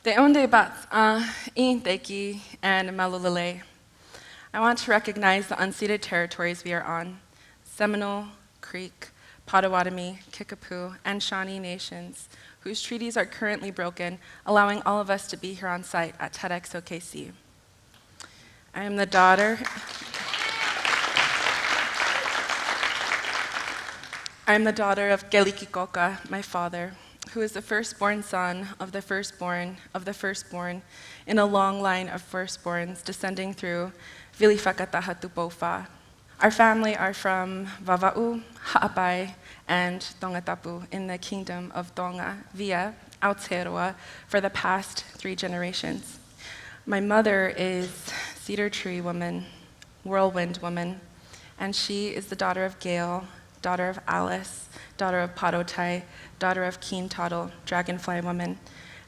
Te'onde bats Inteki and Malulele. I want to recognize the unceded territories we are on, Seminole, Creek, Potawatomi, Kickapoo, and Shawnee nations, whose treaties are currently broken, allowing all of us to be here on site at TEDxOKC. I am the daughter of Kelikikoka, my father, who is the firstborn son of the firstborn of the firstborn in a long line of firstborns descending through Vilifakatahatupofa. Our family are from Vava'u, Ha'apai, and Tongatapu in the Kingdom of Tonga via Aotearoa for the past 3 generations. My mother is Cedar Tree Woman, Whirlwind Woman, and she is the daughter of Gale, daughter of Alice, daughter of Padotai, daughter of Keen Toddle, Dragonfly Woman,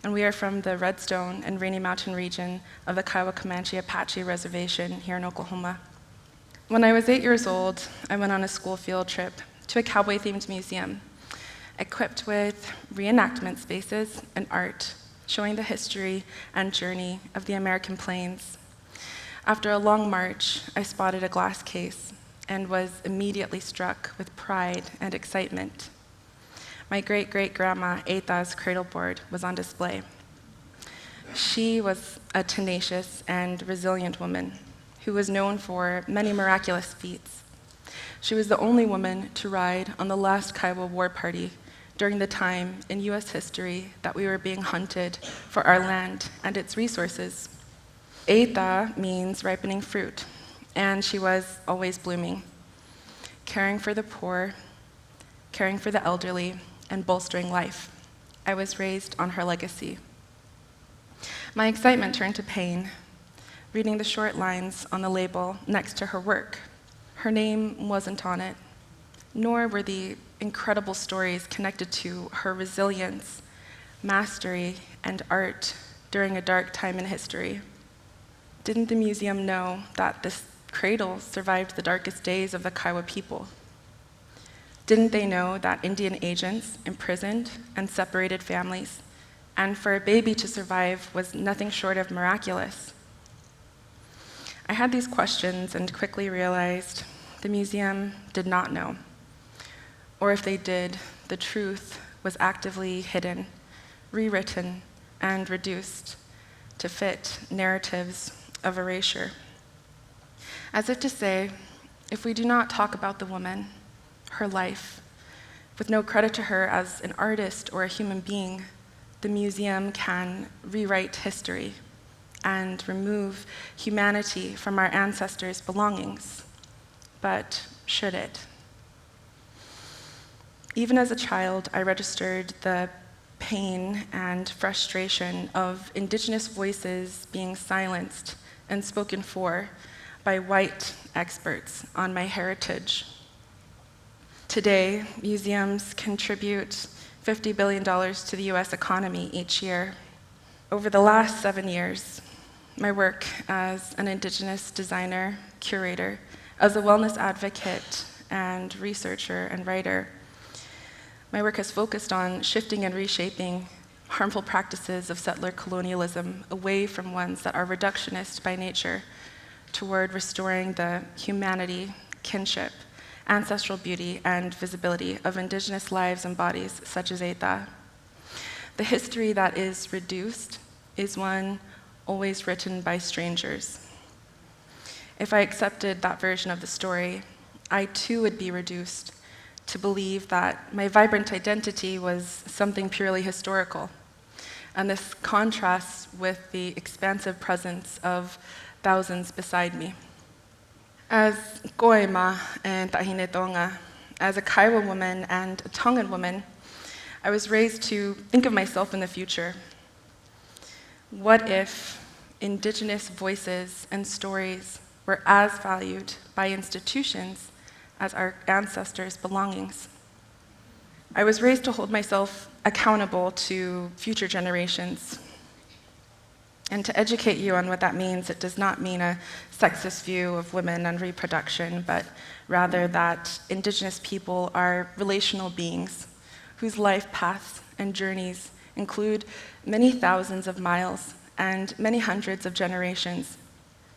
and we are from the Redstone and Rainy Mountain region of the Kiowa Comanche Apache Reservation here in Oklahoma. When I was 8 years old, I went on a school field trip to a cowboy-themed museum, equipped with reenactment spaces and art, showing the history and journey of the American plains. After a long march, I spotted a glass case and was immediately struck with pride and excitement. My great-great-grandma Aileah's cradleboard was on display. She was a tenacious and resilient woman who was known for many miraculous feats. She was the only woman to ride on the last Kiowa war party during the time in US history that we were being hunted for our land and its resources. Aileah means ripening fruit, and she was always blooming, caring for the poor, caring for the elderly, and bolstering life. I was raised on her legacy. My excitement turned to pain, reading the short lines on the label next to her work. Her name wasn't on it, nor were the incredible stories connected to her resilience, mastery, and art during a dark time in history. Didn't the museum know that this cradle survived the darkest days of the Kiowa people? Didn't they know that Indian agents imprisoned and separated families, and for a baby to survive was nothing short of miraculous? I had these questions and quickly realized the museum did not know. Or if they did, the truth was actively hidden, rewritten, and reduced to fit narratives of erasure. As if to say, if we do not talk about the woman, her life, with no credit to her as an artist or a human being, the museum can rewrite history and remove humanity from our ancestors' belongings. But should it? Even as a child, I registered the pain and frustration of Indigenous voices being silenced and spoken for by white experts on my heritage. Today, museums contribute $50 billion to the US economy each year. Over the last 7 years, my work as an Indigenous designer, curator, as a wellness advocate and researcher and writer, my work has focused on shifting and reshaping harmful practices of settler colonialism away from ones that are reductionist by nature toward restoring the humanity, kinship, ancestral beauty, and visibility of Indigenous lives and bodies such as Aileah. The history that is reduced is one always written by strangers. If I accepted that version of the story, I too would be reduced to believe that my vibrant identity was something purely historical, and this contrasts with the expansive presence of thousands beside me. As Koema and Tahine Tonga, as a Kiowa woman and a Tongan woman, I was raised to think of myself in the future. What if Indigenous voices and stories were as valued by institutions as our ancestors' belongings? I was raised to hold myself accountable to future generations. And to educate you on what that means, it does not mean a sexist view of women and reproduction, but rather that Indigenous people are relational beings whose life paths and journeys include many thousands of miles and many hundreds of generations.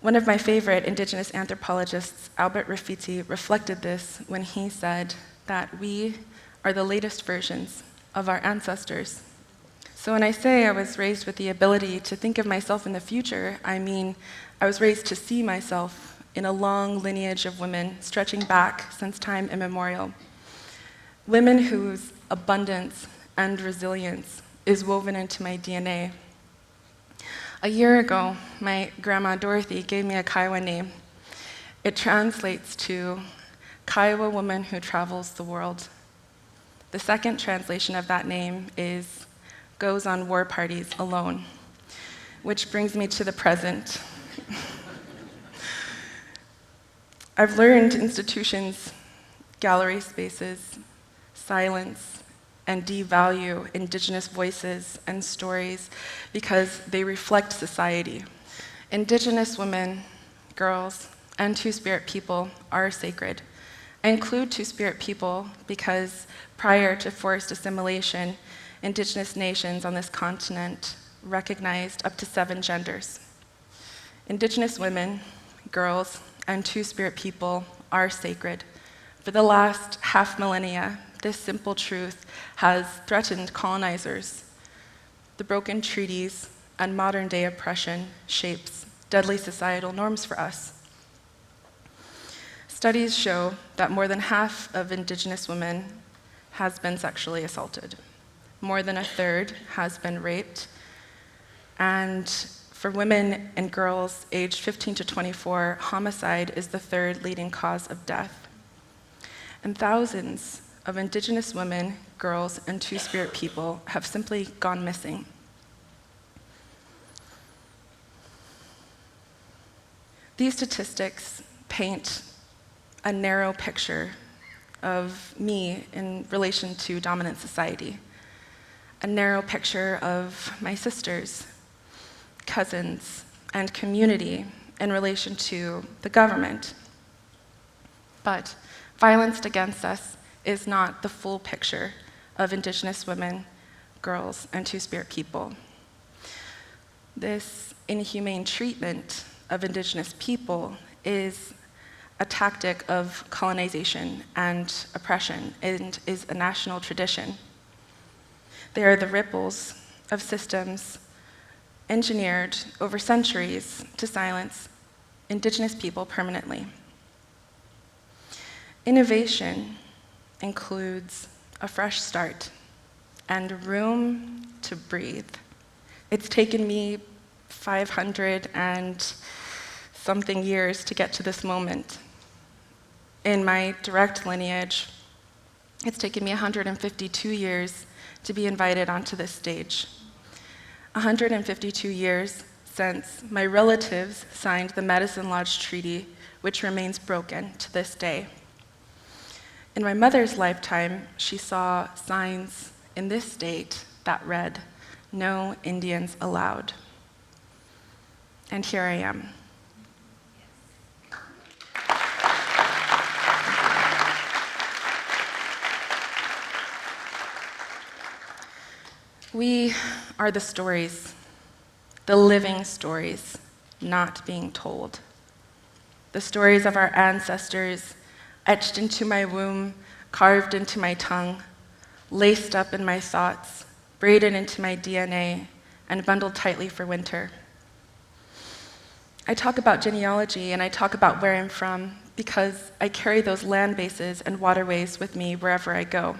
One of my favorite Indigenous anthropologists, Albert Rafiti, reflected this when he said that we are the latest versions of our ancestors. So when I say I was raised with the ability to think of myself in the future, I mean I was raised to see myself in a long lineage of women stretching back since time immemorial. Women whose abundance and resilience is woven into my DNA. A year ago, my grandma Dorothy gave me a Kiowa name. It translates to Kiowa woman who travels the world. The second translation of that name is goes on war parties alone, which brings me to the present. I've learned institutions, gallery spaces, silence, and devalue Indigenous voices and stories because they reflect society. Indigenous women, girls, and Two-Spirit people are sacred. I include Two-Spirit people because prior to forced assimilation, Indigenous nations on this continent recognized up to 7 genders. Indigenous women, girls, and Two-Spirit people are sacred. For the last half millennia, this simple truth has threatened colonizers. The broken treaties and modern-day oppression shapes deadly societal norms for us. Studies show that more than half of Indigenous women has been sexually assaulted. More than a third has been raped. And for women and girls aged 15 to 24, homicide is the third leading cause of death. And thousands of Indigenous women, girls, and Two-Spirit people have simply gone missing. These statistics paint a narrow picture of me in relation to dominant society. A narrow picture of my sisters, cousins, and community in relation to the government. But violence against us is not the full picture of Indigenous women, girls, and Two-Spirit people. This inhumane treatment of Indigenous people is a tactic of colonization and oppression and is a national tradition. They are the ripples of systems engineered over centuries to silence Indigenous people permanently. Innovation includes a fresh start and room to breathe. It's taken me 500 and something years to get to this moment. In my direct lineage, it's taken me 152 years to be invited onto this stage. 152 years since my relatives signed the Medicine Lodge Treaty, which remains broken to this day. In my mother's lifetime, she saw signs in this state that read, "No Indians allowed." And here I am. We are the stories, the living stories, not being told. The stories of our ancestors, etched into my womb, carved into my tongue, laced up in my thoughts, braided into my DNA, and bundled tightly for winter. I talk about genealogy and I talk about where I'm from because I carry those land bases and waterways with me wherever I go.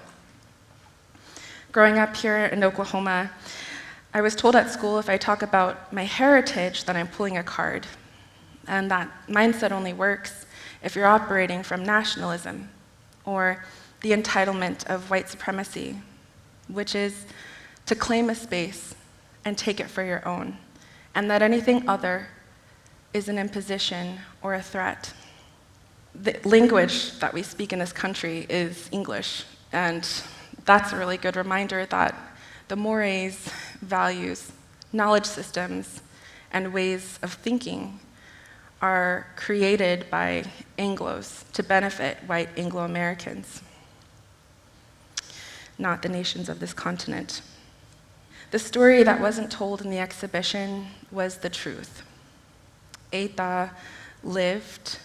Growing up here in Oklahoma, I was told at school if I talk about my heritage, then I'm pulling a card. And that mindset only works if you're operating from nationalism or the entitlement of white supremacy, which is to claim a space and take it for your own, and that anything other is an imposition or a threat. The language that we speak in this country is English, and that's a really good reminder that the mores, values, knowledge systems, and ways of thinking are created by Anglos to benefit white Anglo-Americans, not the nations of this continent. The story that wasn't told in the exhibition was the truth. Aileah lived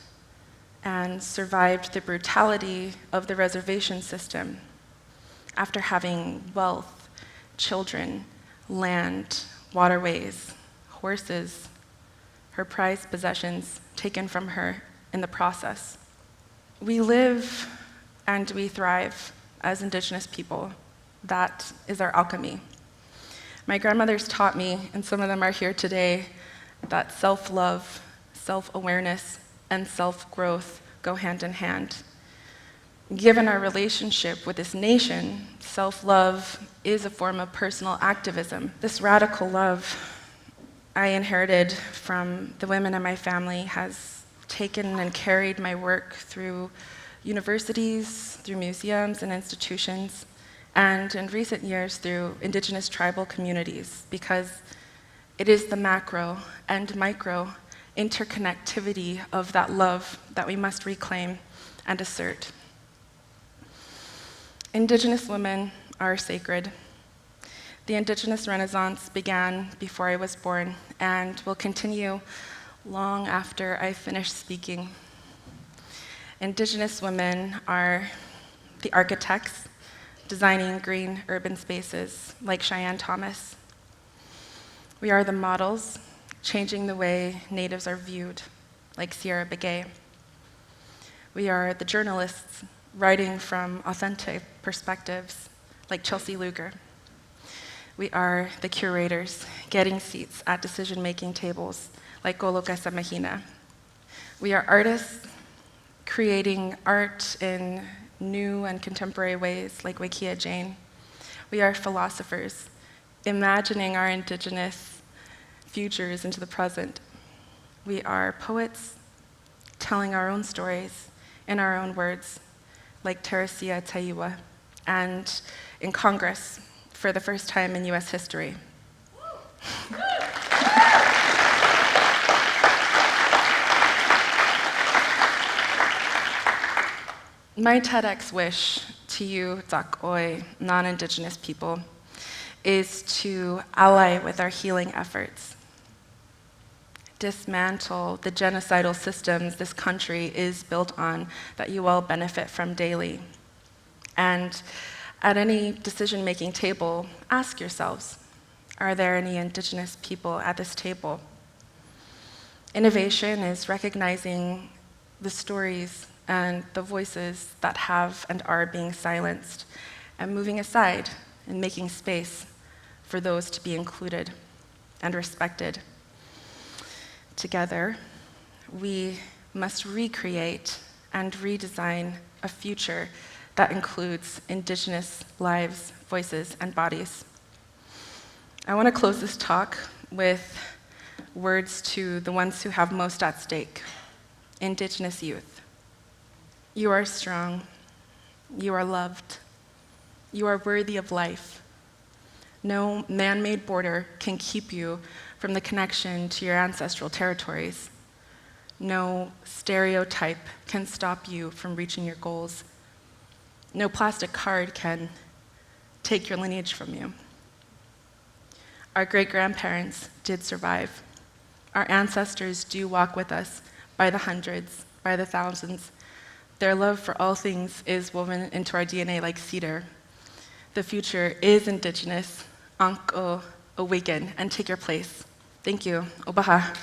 and survived the brutality of the reservation system after having wealth, children, land, waterways, horses, her prized possessions taken from her in the process. We live and we thrive as Indigenous people. That is our alchemy. My grandmothers taught me, and some of them are here today, that self-love, self-awareness, and self-growth go hand in hand. Given our relationship with this nation, self-love is a form of personal activism. This radical love I inherited from the women in my family has taken and carried my work through universities, through museums and institutions, and in recent years through Indigenous tribal communities, because it is the macro and micro interconnectivity of that love that we must reclaim and assert. Indigenous women are sacred. The Indigenous Renaissance began before I was born and will continue long after I finish speaking. Indigenous women are the architects designing green urban spaces, like Cheyenne Thomas. We are the models changing the way natives are viewed, like Sierra Begay. We are the journalists writing from authentic perspectives, like Chelsea Luger. We are the curators getting seats at decision-making tables, like Goloka Samahina. We are artists creating art in new and contemporary ways, like Wakia Jane. We are philosophers, imagining our Indigenous futures into the present. We are poets, telling our own stories in our own words, like Teresia Taiwa, and in Congress for the first time in US history. My TEDx wish to you, Tsakoi, non-Indigenous people, is to ally with our healing efforts. Dismantle the genocidal systems this country is built on that you all benefit from daily. And at any decision-making table, ask yourselves, are there any Indigenous people at this table? Innovation is recognizing the stories and the voices that have and are being silenced, and moving aside and making space for those to be included and respected. Together, we must recreate and redesign a future that includes Indigenous lives, voices, and bodies. I want to close this talk with words to the ones who have most at stake, Indigenous youth. You are strong, you are loved, you are worthy of life. No man-made border can keep you from the connection to your ancestral territories. No stereotype can stop you from reaching your goals. No plastic card can take your lineage from you. Our great-grandparents did survive. Our ancestors do walk with us by the hundreds, by the thousands. Their love for all things is woven into our DNA like cedar. The future is Indigenous. Anko, awaken and take your place. Thank you. Obaha.